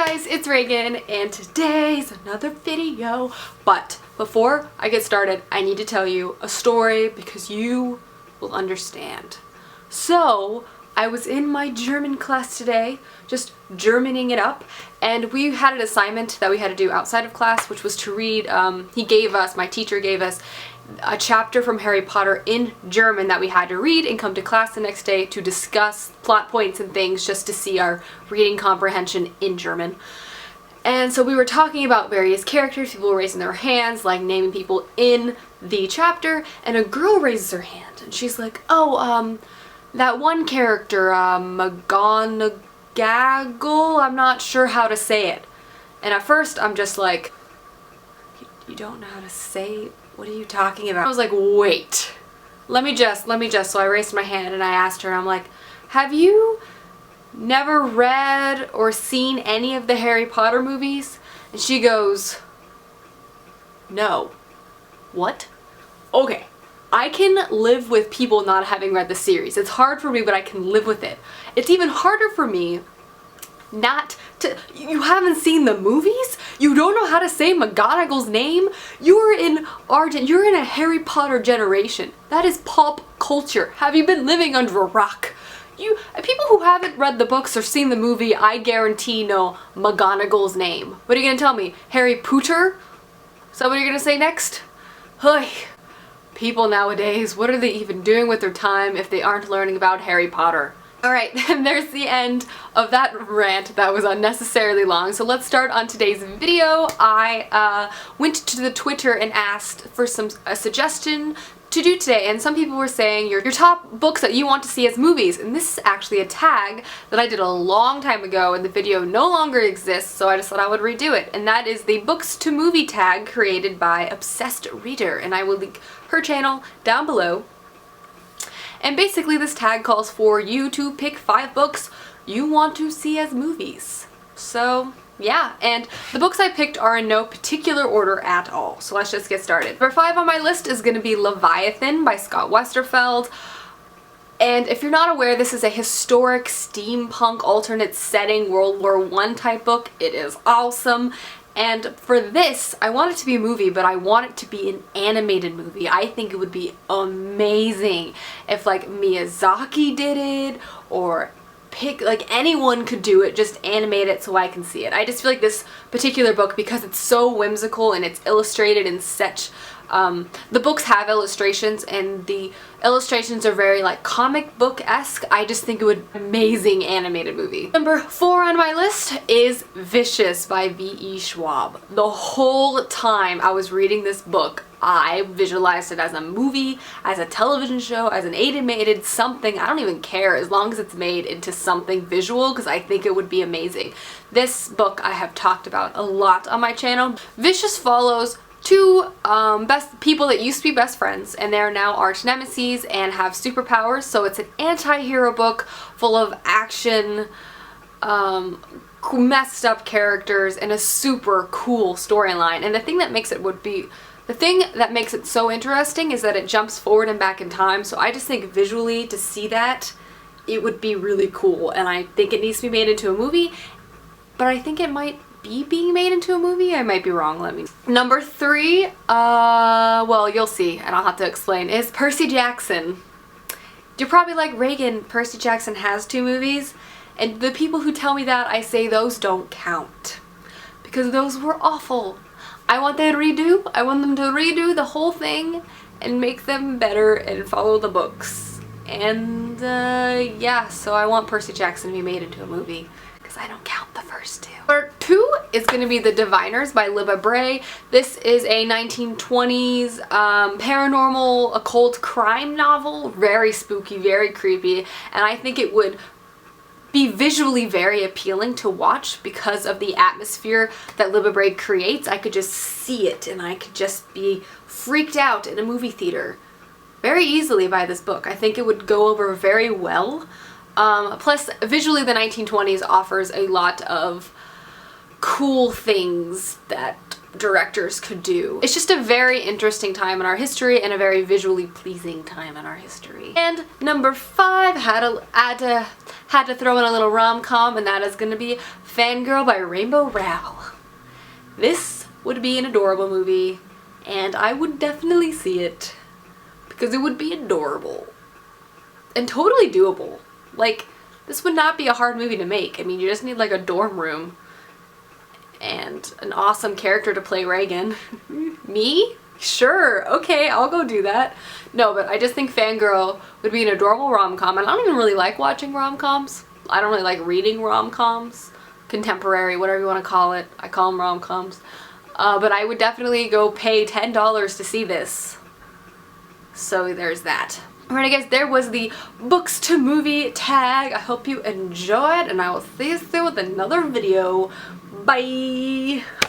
guys, it's Reagan and today's another video. But before I get started, I need to tell you a story because you will understand. So, I was in my German class today, just Germaning it up, and we had an assignment that we had to do outside of class, which was to read, my teacher gave us a chapter from Harry Potter in German that we had to read and come to class the next day to discuss plot points and things just to see our reading comprehension in German. And so we were talking about various characters, people were raising their hands, like naming people in the chapter, and a girl raises her hand and she's like, that one character, McGonagall, I'm not sure how to say it. And at first I'm just like, you don't know how to say it? What are you talking about? I was like, wait, let me just. So I raised my hand and I asked her, I'm like, have you never read or seen any of the Harry Potter movies? And she goes, no. What? Okay. I can live with people not having read the series. It's hard for me, but I can live with it. It's even harder for me you haven't seen the movies? You don't know how to say McGonagall's name? You're in a Harry Potter generation. That is pop culture. Have you been living under a rock? People who haven't read the books or seen the movie, I guarantee know McGonagall's name. What are you gonna tell me? Harry Potter? Is that what you're gonna say next? Hey, people nowadays, what are they even doing with their time if they aren't learning about Harry Potter? Alright, and there's the end of that rant that was unnecessarily long. So let's start on today's video. I went to the Twitter and asked for a suggestion to do today, and some people were saying your top books that you want to see as movies, and this is actually a tag that I did a long time ago and the video no longer exists, so I just thought I would redo it, and that is the books to movie tag created by Obsessed Reader, and I will link her channel down below. And basically this tag calls for you to pick 5 books you want to see as movies. So yeah, and the books I picked are in no particular order at all, so let's just get started. Number 5 on my list is going to be Leviathan by Scott Westerfeld. And if you're not aware, this is a historic steampunk alternate setting World War I type book. It is awesome. And for this, I want it to be a movie, but I want it to be an animated movie. I think it would be amazing if like Miyazaki did it, or anyone could do it, just animate it so I can see it. I just feel like this particular book, because it's so whimsical and it's illustrated in such, the books have illustrations and the illustrations are very like comic book-esque. I just think it would be an amazing animated movie. Number 4 on my list is Vicious by V.E. Schwab. The whole time I was reading this book, I visualized it as a movie, as a television show, as an animated something. I don't even care as long as it's made into something visual, because I think it would be amazing. This book I have talked about a lot on my channel. Vicious follows 2 people that used to be best friends, and they're now arch nemesis and have superpowers, so it's an anti-hero book full of action, messed up characters, and a super cool storyline. And the thing that makes it so interesting is that it jumps forward and back in time, so I just think visually to see that, it would be really cool, and I think it needs to be made into a movie, but I think it might be being made into a movie. I might be wrong, Number 3, well, you'll see, and I'll have to explain, is Percy Jackson. You're probably like, Reagan, Percy Jackson has 2 movies, and the people who tell me that, I say those don't count, because those were awful. I want them to redo the whole thing and make them better and follow the books. And yeah, so I want Percy Jackson to be made into a movie, because I don't count the first 2. Number 2 is going to be The Diviners by Libba Bray. This is a 1920s paranormal occult crime novel. Very spooky, very creepy, and I think it would be visually very appealing to watch because of the atmosphere that Libba Bray creates. I could just see it and I could just be freaked out in a movie theater very easily by this book. I think it would go over very well. Plus, visually the 1920s offers a lot of cool things that directors could do. It's just a very interesting time in our history and a very visually pleasing time in our history. And number 5, had to throw in a little rom-com, and that is going to be Fangirl by Rainbow Rowell. This would be an adorable movie, and I would definitely see it because it would be adorable and totally doable. Like, this would not be a hard movie to make. I mean, you just need like a dorm room and an awesome character to play Reagan. Me? Sure, okay, I'll go do that. No, but I just think Fangirl would be an adorable rom-com, and I don't even really like watching rom-coms. I don't really like reading rom-coms. Contemporary, whatever you want to call it. I call them rom-coms. But I would definitely go pay $10 to see this. So there's that. Alright guys, there was the books to movie tag. I hope you enjoyed, and I will see you soon with another video. Bye!